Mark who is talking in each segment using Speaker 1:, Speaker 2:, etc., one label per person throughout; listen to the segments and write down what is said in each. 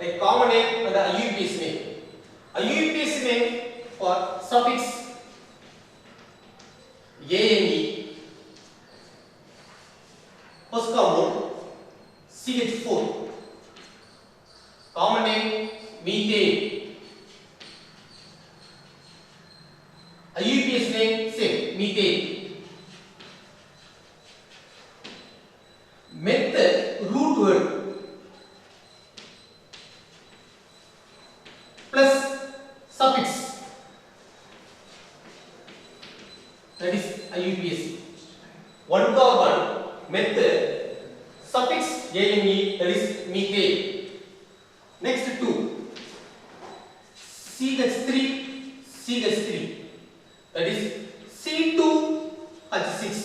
Speaker 1: a common name and the IUPAC name. IUPAC name for suffix ANE, first compound CH4, common name methane. IUPAC name same, methane. Method root word plus suffix, that is IUPAC. One carbon method suffix ANE, that is methane. Next two CH3, that is C2H6,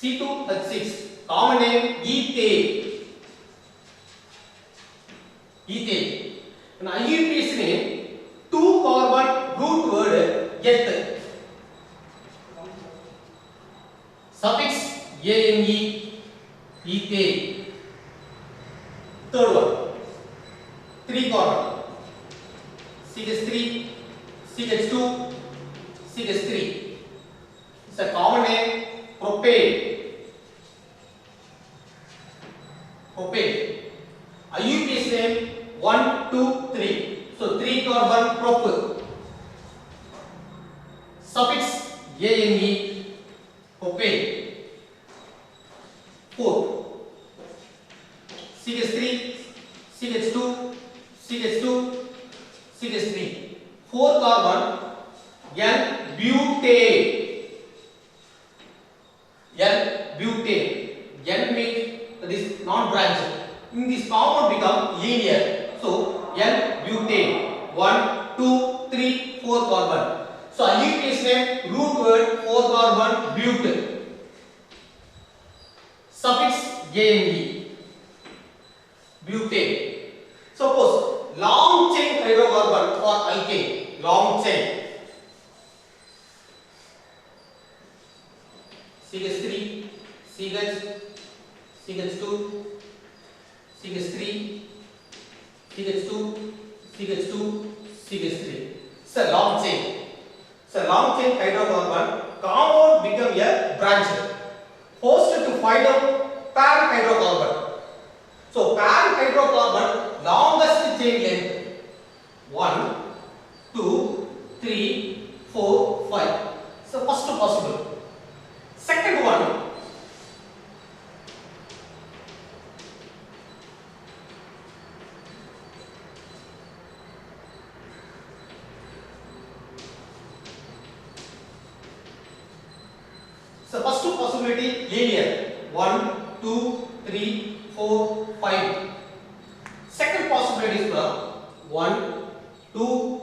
Speaker 1: C2H6, common name ethane. Ethane. And IUPAC name, two carbon root word eth, suffix ANE, ethane. Third one, three carbon CH3, CH2, CH3. It's a common name propane. Propane. IUPAC name 1, 2, 3. So 3 carbon prop. Suffix ANE, propane. Fourth, CH3, CH2, CH2, CH3. 4 carbon N-butane. N-butane. N means that is non-branched. In this compound become linear. So N-butane. 1, 2, 3, 4 carbon. So IUPAC name root word 4 carbon but. Suffix ANE, butane. Suppose long chain hydrocarbon or alkane. Long chain. CH3, CH, CH2, CH3, CH2, CH2, CH3. It's a long chain. It's a long chain hydrocarbon. Compound become a branch. First to find out parent hydrocarbon. So parent hydrocarbon longest chain length 1, 2, 3, 4, 5. So first possible. Second one, so first possibility linear 1, 2, 3, 4, 5. Second possibility is 1, 2,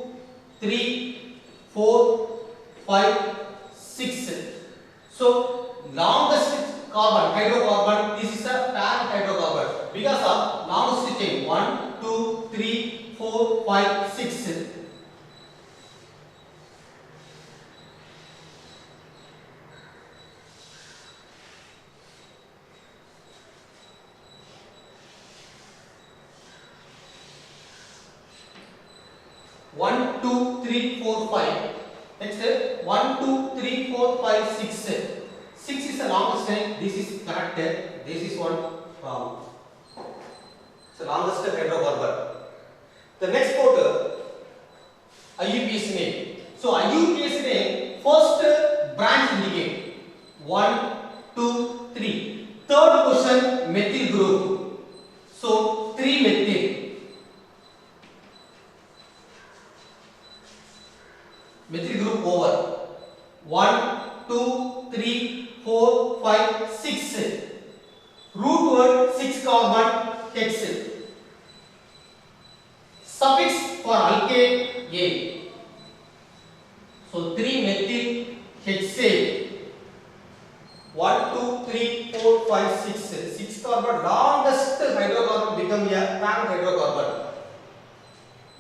Speaker 1: 3, 4, 5, 6. So longest carbon hydrocarbon, this is a parent hydrocarbon because of longest chain 1, 2, 3, 4, 5, 6. One, two, three, four, five. Next, 1, 2, 3, 4, 5, 6. 6 is the longest chain. This is correct. This is one wrong. It's the longest hydrocarbon. The next photo, IUPAC name. So IUPAC name, first branch indicate 1, 2, 3. Third position methyl group. So 3 methyl. Methyl group over 1, 2, 3, 4, 5, 6. Root word 6 carbon hex. Suffix for alkane A. So 3 methyl hexane. 1, 2, 3, 4, 5, 6. 6 carbon longest hydrocarbon become a parent hydrocarbon.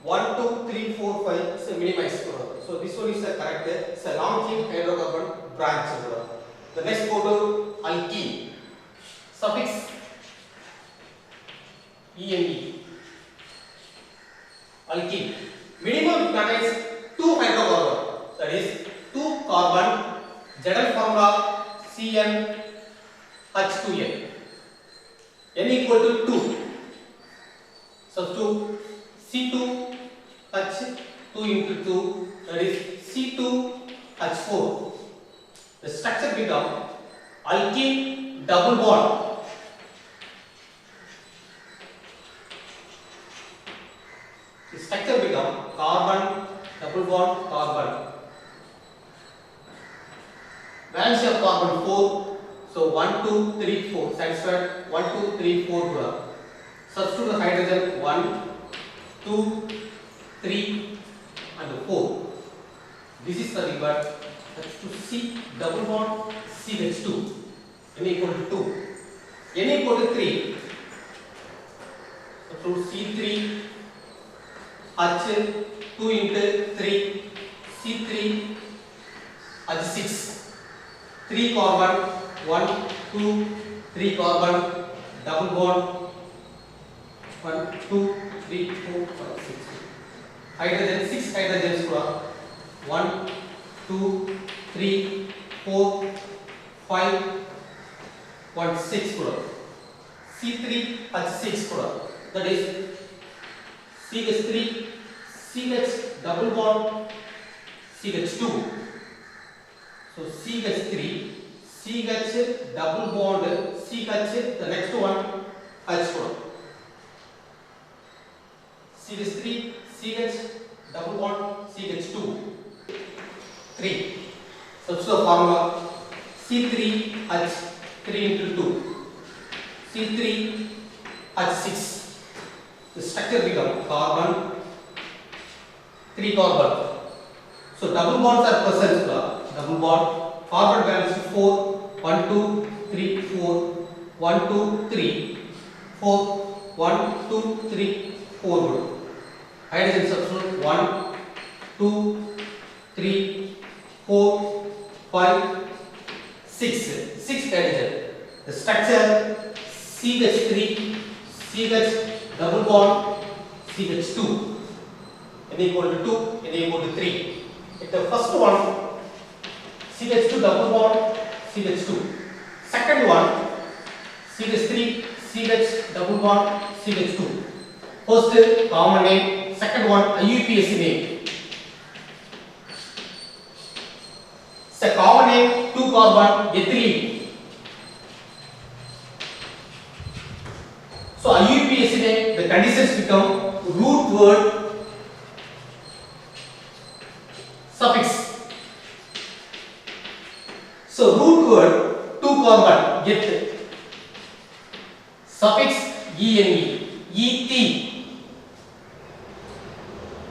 Speaker 1: 1, 2, 3, 4, 5. So minimize. So this one is the correct. It's a long chain hydrocarbon branch. The next photo, alkene. Suffix ENE. alkene. Minimum contains 2 hydrocarbon. That is 2 carbon. General formula CnH2n. N equal to 2. Substitute C2H2 into 2. That is C2H4. The structure become alkene double bond. The structure become carbon double bond carbon. Valency of carbon 4. So 1, 2, 3, 4. Satisfied. 1, 2, 3, 4. Substitute the hydrogen 1, 2, 3 and 4. This is the reverse. To C double bond CH2. N equal to 2. N equal to 3. So C3 H2 into 3 C3 H6. 3 carbon 1, 2, 3 carbon double bond 1, 2, 3, 4, 5, 6. Hydrogen 6 hydrogens 1, 2, 3, 4, 5, 1, 6 C3 H6 that is CH3 CH double bond CH2. So CH3 CH double bond CH, the next one H CH3 CH double bond CH2. 3. Substitute the formula C3H3 into 2. C3H6. The structure become carbon 3 carbon. So double bonds are present. Double bond carbon balance 4 1 2 3 4 1 2 3 4 1 2 3 4. Hydrogen substitute 1 2 3 4 5 6 hydrogen. The structure CH3 CH double bond CH2. N equal to 2, N equal to 3. If the first one CH2 double bond CH2. Second one CH3 CH double bond CH2. First common name, second one IUPAC name. The common name 2 carbon ethylene. So IUPAC name, the conditions become root word suffix. So root word 2 carbon eth suffix ene eth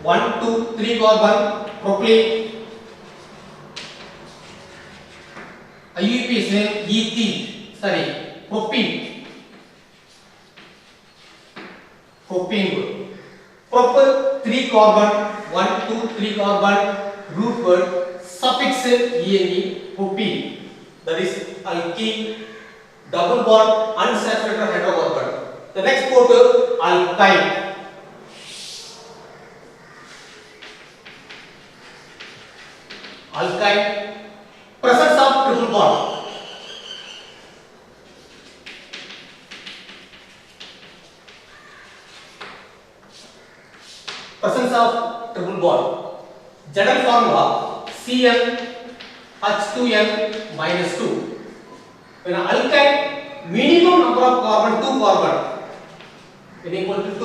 Speaker 1: 1 2 3 carbon propylene. IUPAC name propene. Proper 3 carbon 1 2 3 carbon root word suffix ene propene. That is alkene double bond unsaturated hydrocarbon. The next word alkyne. Alkyne, presence of triple bond. Presence of triple bond. General formula CnH2n minus 2. When alkyne, minimum number of carbon 2 carbon. N equal to 2.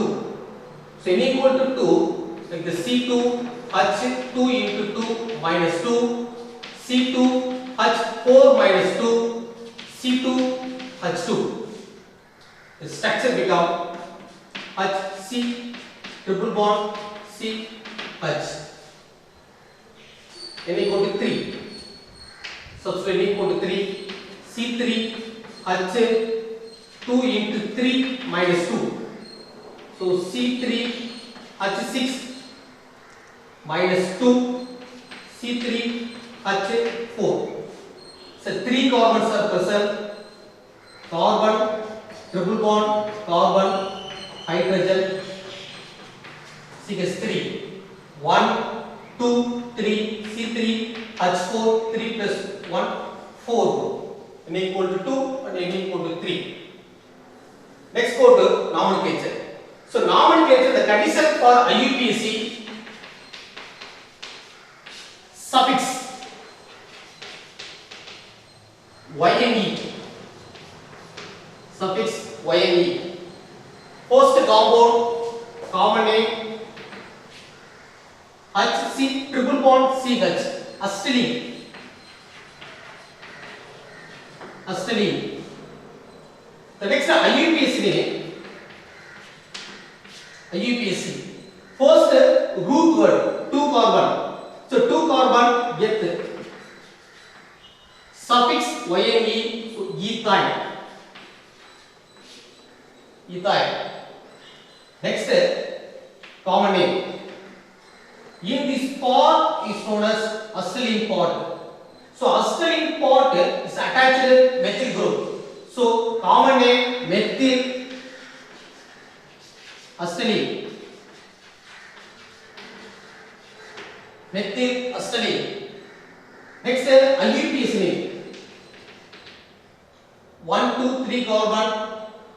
Speaker 1: So N equal to 2, like the C2H2 into 2 minus 2, C2H4 minus 2, C2H2. The structure become HC triple bond CH. N equal to 3. Substitute N equal to 3. C3H2 into 3 minus 2. So C3H6 minus 2 C3H4. So 3 carbons are present. Carbon, triple bond, carbon, hydrogen, CH3. 1, 2, 3, C3H4, 3 plus 1, 4. N equal to 2 and N equal to 3. Next go to nomenclature. So nomenclature, the condition for IUPAC, suffix YNE, suffix YNE. First compound, common name, HC triple bond CH, acetylene, acetylene. The next IUPAC name, IUPAC. First root word, 2 carbon. So 2 carbon get suffix YNE, so ethyl. Ethyl. Next common name. In this part is known as acetylene part. So acetylene part is attached to methyl group. So common name methyl acetylene. Methyl acetylene. Next IUPAC name. 1, 2, 3 carbon.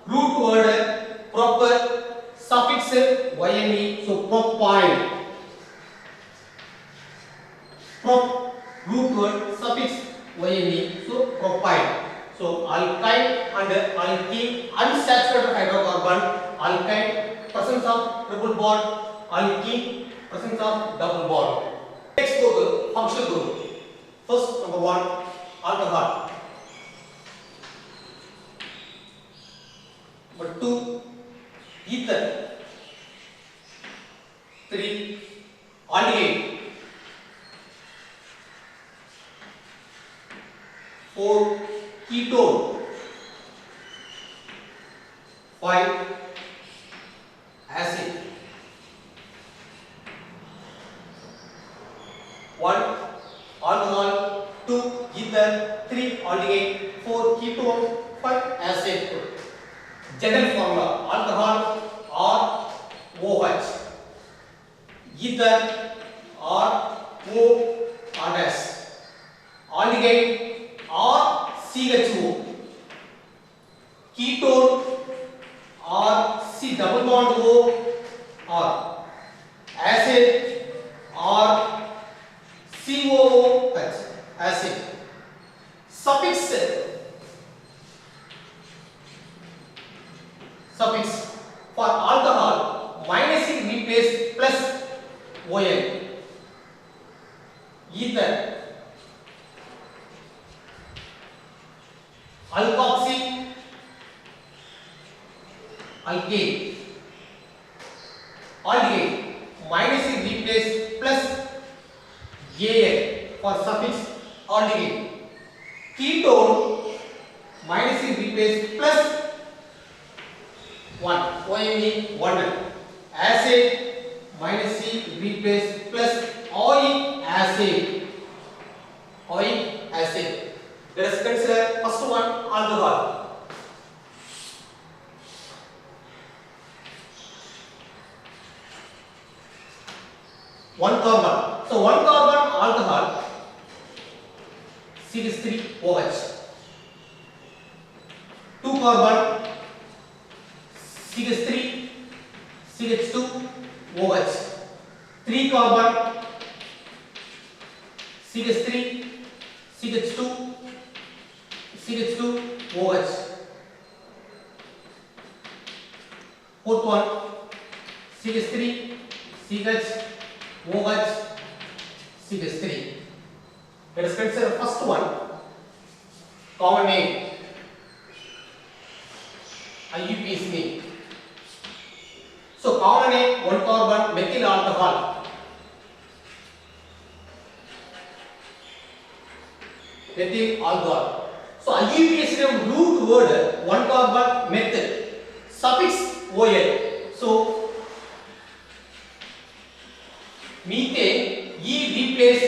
Speaker 1: Root word proper, suffix YNE, so propyl. Root word suffix YNE, so propyl. So alkyne and alkene, unsaturated hydrocarbon, alkyne, presence of triple bond, alkene, presence of double bond. Next go to functional group. First, number 1, alcohol. Number 2, ether. 3, aldehyde. 4, ketone. 5, acid. 1, alcohol. 2, ether. 3, aldehyde. 4, ketone. 5, acid. General formula: alcohol or OH, ether or O or S, aldehyde or CHO, ketone or C double bond O, or acid or COOH, acid. Suffix for alcohol, minus is replaced plus ON. Ether, alkoxy, alkane. Aldehyde, minus is replaced plus AN for suffix aldehyde. Ketone, minus is replaced plus 1, ONE 1. Acid, minus C replaced plus oic acid. Oic acid. Let us consider first one, alcohol. One carbon. So 1 carbon alcohol, CH3OH. 2 carbon, CH3, CH2, OH. 3 carbon, CH3, CH2, CH2, OH. 4th one, CH3, CH, OH, CH3. Let us consider first one, common name, IUPAC name. So common name, 1 carbon methyl alcohol. Methyl alcohol. So IUPAC name root word 1 carbon methyl. Suffix OL. So methane E replace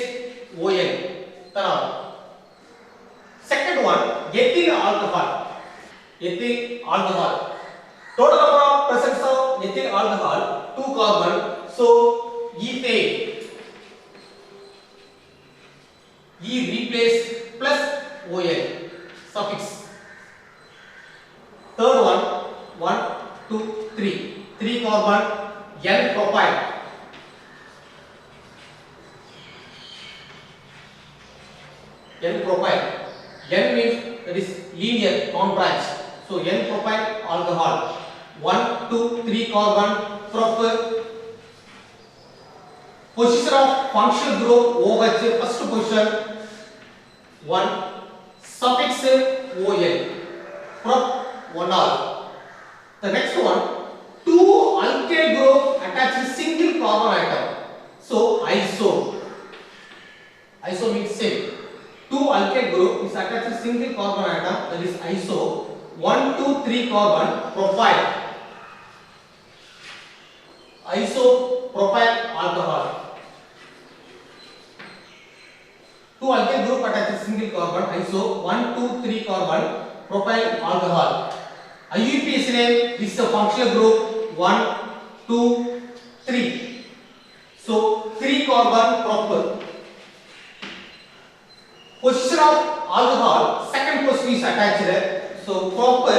Speaker 1: OL. Second one, ethyl alcohol. Ethyl alcohol. Total number of presence of ethyl alcohol 2 carbon. So ethane. E replace plus OL suffix. Third one, 1, 2, 3. 3 carbon, N propyl. N propyl. N means that is linear, non-branch. So N propyl alcohol. 1, 2, 3 carbon, proper. Position of functional group OH, first position 1, suffix OL, prop 1R. The next one, 2 alkyl group attached single carbon atom. So iso. Iso means same. 2 alkyl group is attached single carbon atom, that is iso. 1, 2, 3 carbon, propyl. Isopropyl alcohol. 2 alkyl group attached single carbon, iso. 1, 2, 3 carbon, propyl alcohol. IUPAC name, this is a functional group. 1, 2, 3. So 3 carbon proper. Position of alcohol, second position is attached. So proper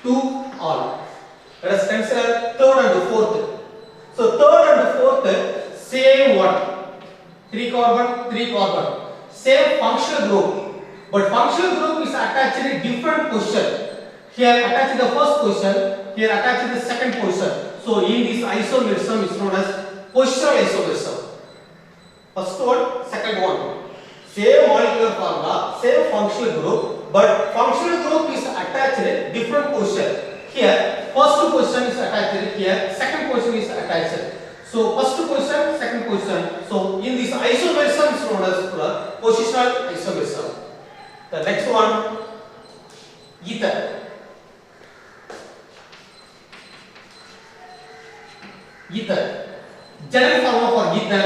Speaker 1: 2 all. Let us consider third and fourth. So third and fourth, same one. 3 carbon, 3 carbon. Same functional group. But functional group is attached in different position. Here attached the first position, here attached the second position. So in this isomerism is known as positional isomerism. First one, second one. Same molecular formula, same functional group, but functional group is attached in different position. Here first position is attached, here second position is attached. So first position, second position. So in this isomerism is known as positional isomerism. The next one, ether. Ether. General formula for ether,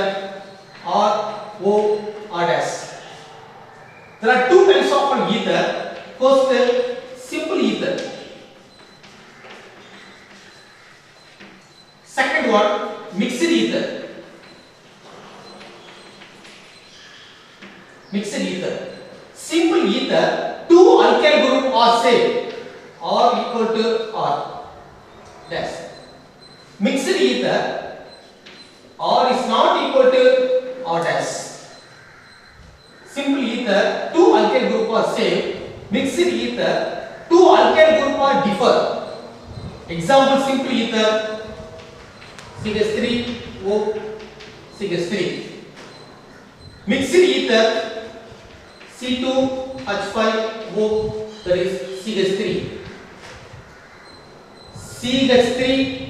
Speaker 1: RO dash. There are two types of ether. First, simple ether. Second one, mixed ether. Mixed ether. Simple ether, two alkyl group are same. R equal to R dash. Mixed ether, R is not equal to R dash. Simple ether, two alkyl group are same. Mixed ether, two alkyl group are differ. Example, simple ether, CH3O, CH3. Mixed ether, C2H5O, that is CH3. CH3,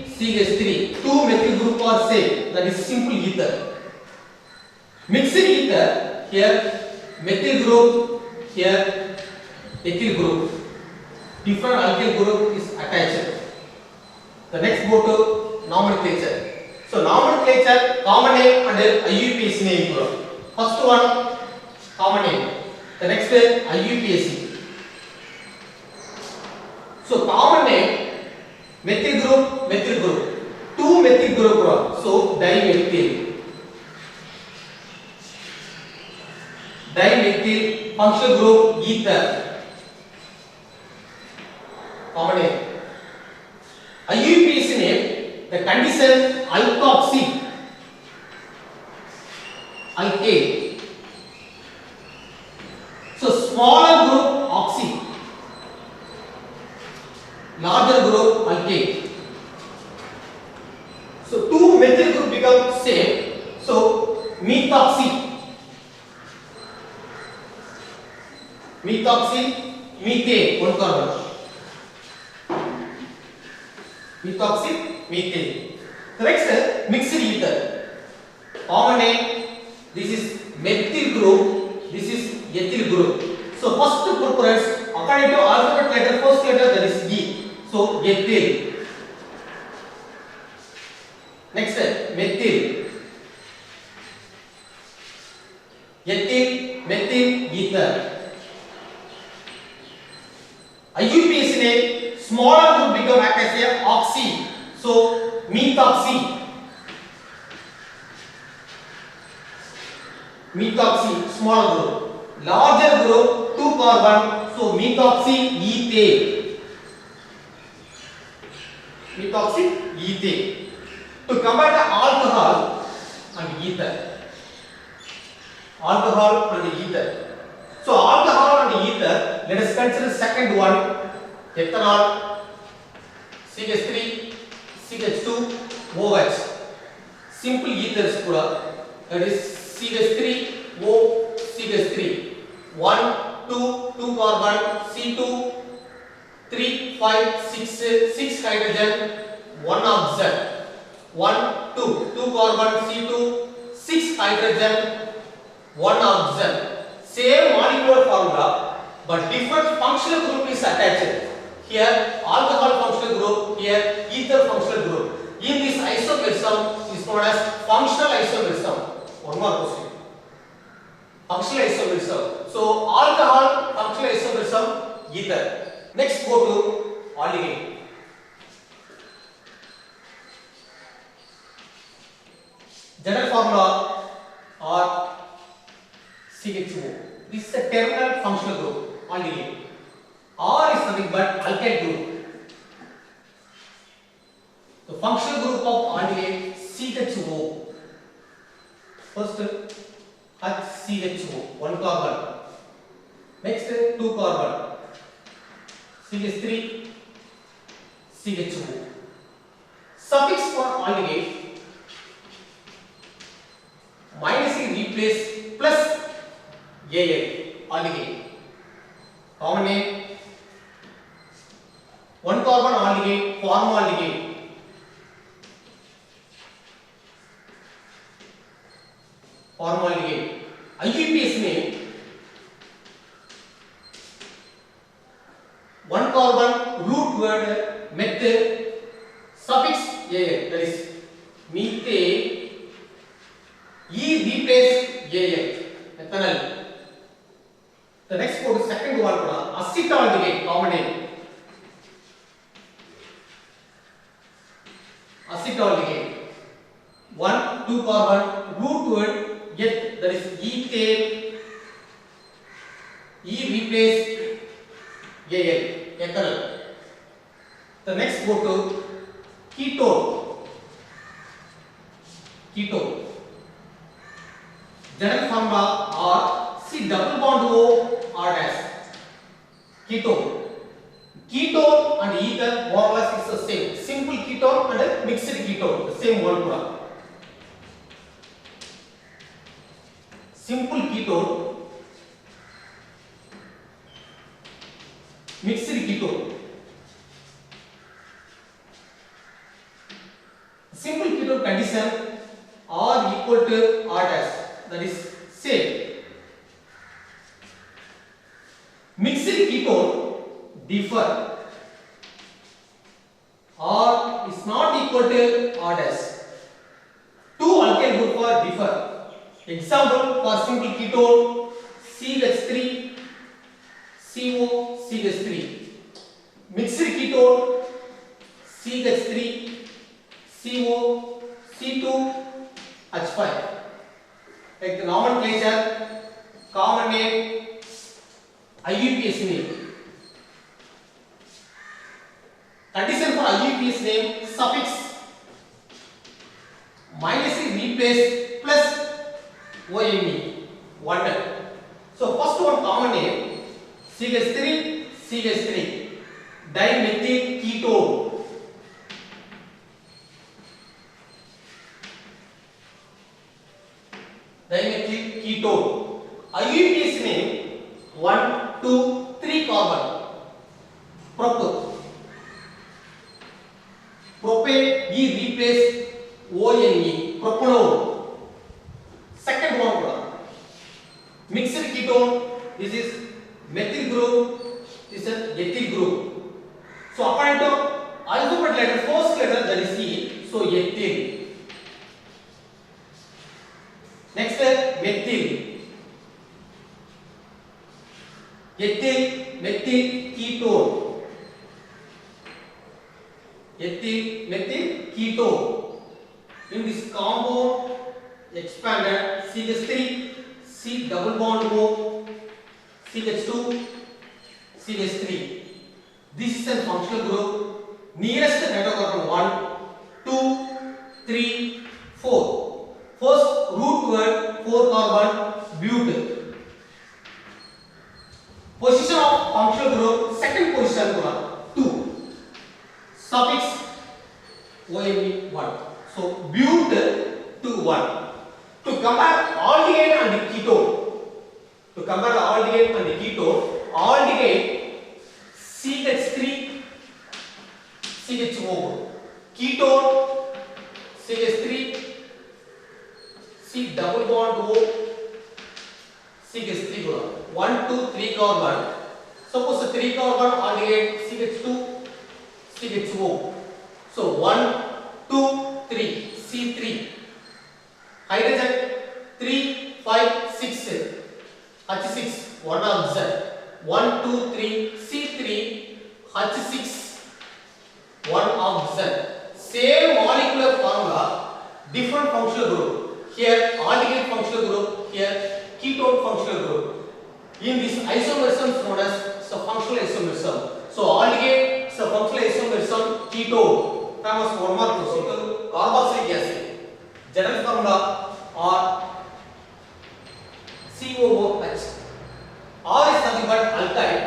Speaker 1: CH3, two methyl group are same, that is simple ether. Mixed ether, here methyl group, here ethyl group. Different alkyl group is attached. The next go to nomenclature. So nomenclature, common name and IUPAC name. First one, common name. The next IUPAC. So common name, methyl group, methyl group. Two methyl group. So dimethyl. Dimethyl, functional group ether. Common name. IUPAC name, the condition alkoxy. Alkane. So smaller group oxy. Larger group alkane. So two methyl group become same. So methoxy. Methoxy, methane, one carbon. Methoxy, methane. The next mixed ether. Common name, this is methyl group, this is ethyl group. So first preference, according to alphabet letter, first letter, that is E. So ethyl. Next methyl. Ethyl, methyl, ether. IUPAC name, smaller group become act as a oxy. So methoxy. methoxy, smaller group. Larger group, 2 carbon, so methoxyethane. Methoxyethane. To compare the alcohol and ether. Alcohol and ether. So alcohol and ether, let us consider second one, ethanol, CH3, CH2, OH. Simple ethers kuda, that is CH3O, CH3. 1, 2, 2 carbon, C2, 3, 5, 6 hydrogen, 1 oxygen. 1, 2, 2 carbon, C2, 6 hydrogen, 1 oxygen. Same molecular formula, but different functional group is attached. Here alcohol functional group, here ether functional group. In this isomerism is known as functional isomerism. One more question. Functional isomerism. So alcohol functional isomerism, ether. Next go to aldehyde. General formula or CHO. This is a terminal functional group, aldehyde. R is nothing but alkyl group. The functional group of aldehyde CHO. First HCHO, 1 carbon. Next 2 carbon. CH3, CHO. Suffix for aldehyde minus is replaced plus Al, aldehyde. Common name 1 carbon aldehyde, formaldehyde. Formaldehyde. IUPAC name 1 carbon root word method suffix Al, that is methane. E replace Al, ethanol. The next code, second one, acetaldehyde, common name. Acetaldehyde. 1, 2 carbon, root word, yet, that is ethane. E replace Al, ethanol. The next go to ketone. Ketone. General formula R, C double bond O, R dash. Ketone. Ketone and ether more or less is the same. Simple ketone and mixed ketone, the same word. Simple ketone, mixed ketone. Simple ketone condition R equal to R dash, that is same. Mixed ketone differ. R is not equal to R dash. Two alkyl group are differ. Example for simple ketone CH3 CO CH3. Mixed ketone CH3 CO C2 H5. Like the nomenclature, common name, IUPAC name. Condition for IUPAC name, suffix minus is replaced plus OME, 1. So first one common name, CH3, CH3, dimethyl ketone. Dimethyl ketone. IUPAC name 1, 2, 3 carbon. Propane. Propane is replaced ONE. Propanol. Second one. Mixed ketone. This is methyl group. This is ethyl group. So according to alphabet letter, first letter, that is E. So ethyl. Next methyl. Methyl ketone. Methyl ketone. In this compound expanded CH3 C double bond O, CH2, CH3. This is a functional group. Nearest hydrocarbon 1, 2, 3, 4. First root word 4 carbon bute. Position of functional group, second position 2. Suffix OME 1. So bute to 1. To compare aldehyde and ketone. To compare the aldehyde and the ketone, aldehyde CH3 CHO, ketone CH3 C double bond O CH3 group. 1, 2, 3 carbon. Suppose 3 carbon aldehyde CH2 CHO. So 1, 2, 3 C3. Hydrogen 3, 5, 6 H6 1 oxygen. 1, 2, 3 C3 H6 1 oxygen. Same molecular formula, different functional group. Here aldehyde functional group, here ketone functional group. In this isomerism known as functional isomerism. So aldehyde is a functional isomerism, ketone. Famous one more question. Carboxylic acid. General formula R COOH. R is nothing but alkyl.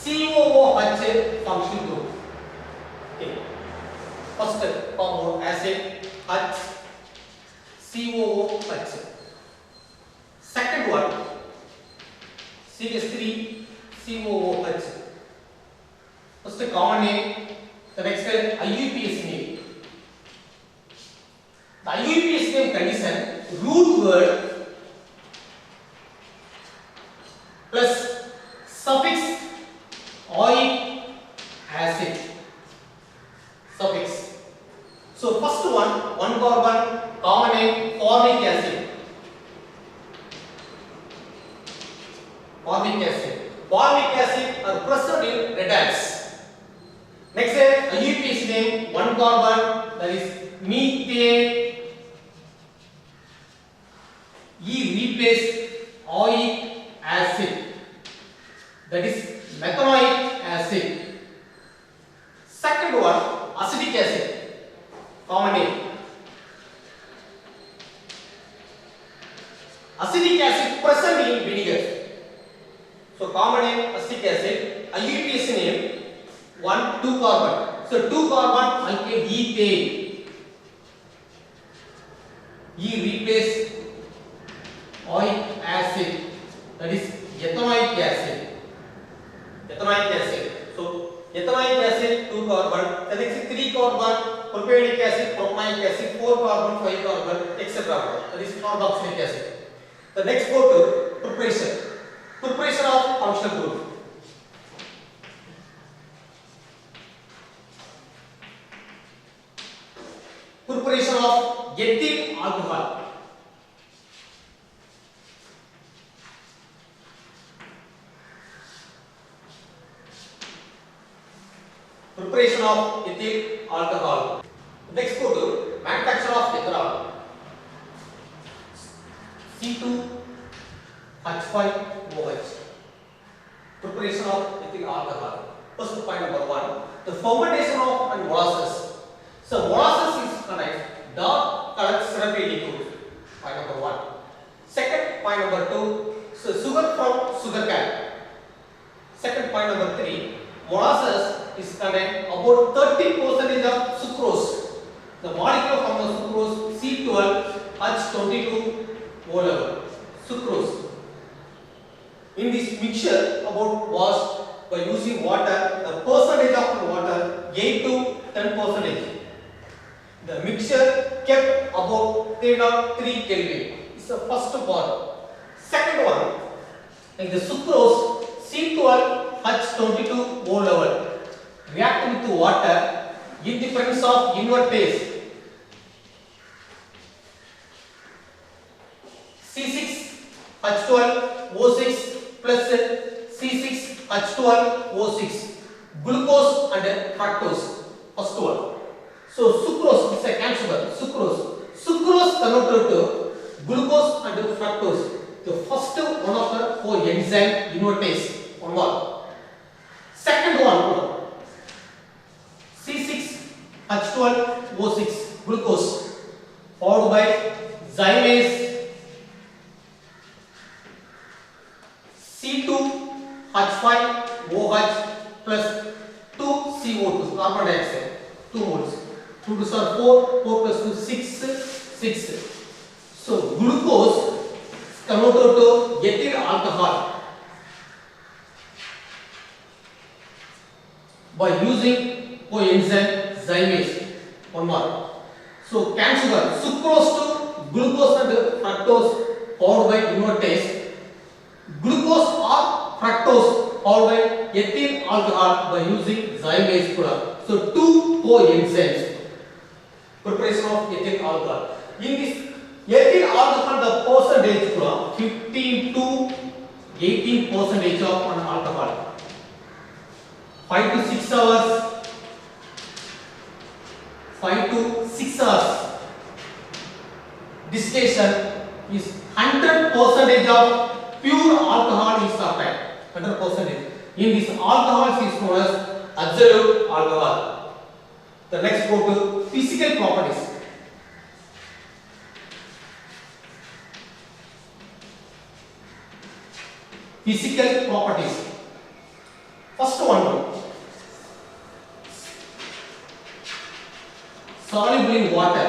Speaker 1: COOH functional group. Okay. First compound acid H COOH. Second one CH3 COOH. First common name. The next IUPAC name. The IUPAC name condition root word plus suffix oic acid. Suffix. So first one carbon common name formic acid. Formic acid. Formic acid are present in redox. Next IUPAC name one carbon, that is methane. E replace oic acid, that is methanoic acid. Second one acetic acid, common name. Acetic acid present in vinegar. So common name acetic acid. IUPAC name 1, 2 carbon. So 2 carbon alkane ethane. E replace oic acid, that is ethanoic acid. Ethanoic acid. So ethanoic acid 2 carbon. The next 3 carbon propionic acid, propanoic acid, 4 carbon, 5 carbon, etc. That is carboxylic acid. The next go to preparation. Preparation of functional group. Preparation of ethyl alcohol. Preparation of ethyl alcohol. Next go to manufacture of ethanol. C2H5OH. Preparation of ethyl alcohol. First point number 1. The fermentation of molasses. So molasses is dark colored syrupy liquid. Point number 1. Second point number 2. So sugar from sugar cane. Second point number 3. Molasses is contain about 30% of sucrose. The molecule from the sucrose C12H22O11. Sucrose. In this mixture about washed by using water, the percentage of water 8 to 10%. The mixture kept about 303 Kelvin. It's the first part. Second one, like the sucrose C12H22O11 react with water in the presence of invertase. C6H12O6 plus C6H12O6, glucose and fructose. First one. So sucrose is a cane sugar. Sucrose converted to glucose and fructose. The first one of the coenzyme invertase. One more. Second one, C6H12O6 glucose, followed by zymase C2H5OH plus 2CO2 carbon dioxide, 2 moles. 2 to 4, 4 plus 2 6. So glucose converted to ethyl alcohol by using coenzyme zymase. One more. So can sugar, sucrose to glucose and fructose powered by invertase. Glucose or fructose powered by ethyl alcohol by using zymase product. So two coenzymes. Preparation of ethyl alcohol. In this ethyl alcohol, the percentage 15 to 18% of an alcohol. 5 to 6 hours. 5 to 6 hours. Distillation is 100% of pure alcohol is obtained. 100%. In this alcohol is known as absolute alcohol. The next go to physical properties. Physical properties. First one, soluble in water.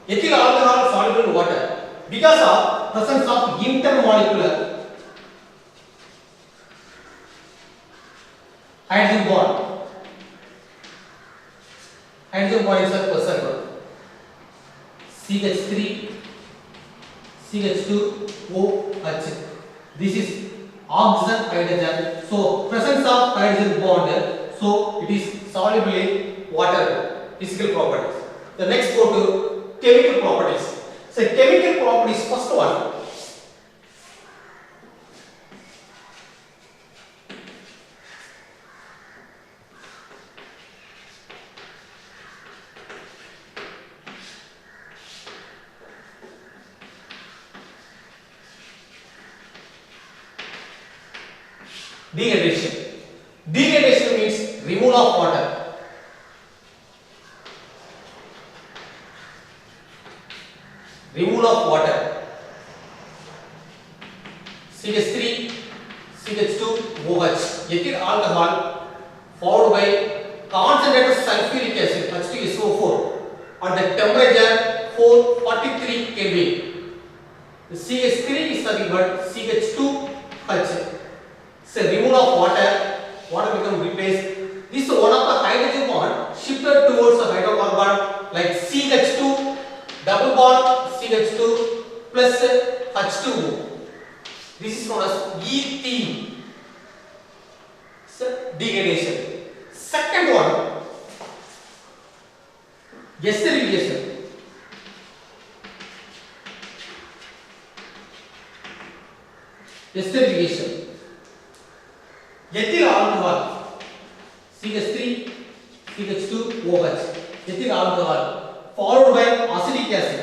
Speaker 1: Ethyl alcohol soluble in water because of presence of intermolecular hydrogen bond. Hydrogen bond is present. CH3, CH2OH. This is oxygen hydrogen. So presence of hydrogen bond. So it is soluble in water. Physical properties. The next go to chemical properties. So chemical properties, first one. Degradation. Degradation means removal of water. Removal of water. CH3, CH2OH, ethyl alcohol followed by concentrated sulfuric acid H2SO4 at the temperature 443 Kelvin. The CH3 is nothing but CH2H. So removal of water become replaced. This is one of the hydrogen bond shifted towards the hydrocarbon like CH2 double bond CH2 plus H2O. This is known as ethene. So degradation. Second one, esterification. Esterification. Ethyl alcohol CH3 CH2OH, ethyl alcohol followed by acetic acid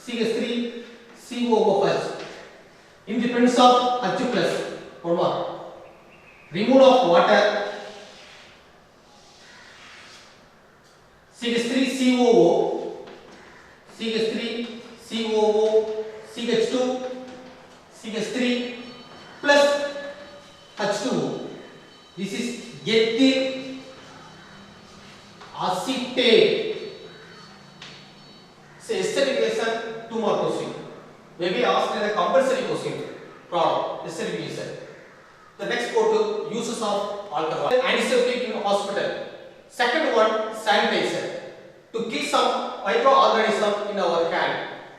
Speaker 1: CH3 COOH in the presence of H plus. One more. Removal of water CH3 COO, CH3 COO, CH2 CH3 plus H2O. This is ethyl acetate. So esterification, 2 more questions. Maybe asked in a compulsory question. Problem esterification. The next go to uses of alcohol. Antiseptic in hospital. Second one, sanitizer to kill some microorganism in our hand.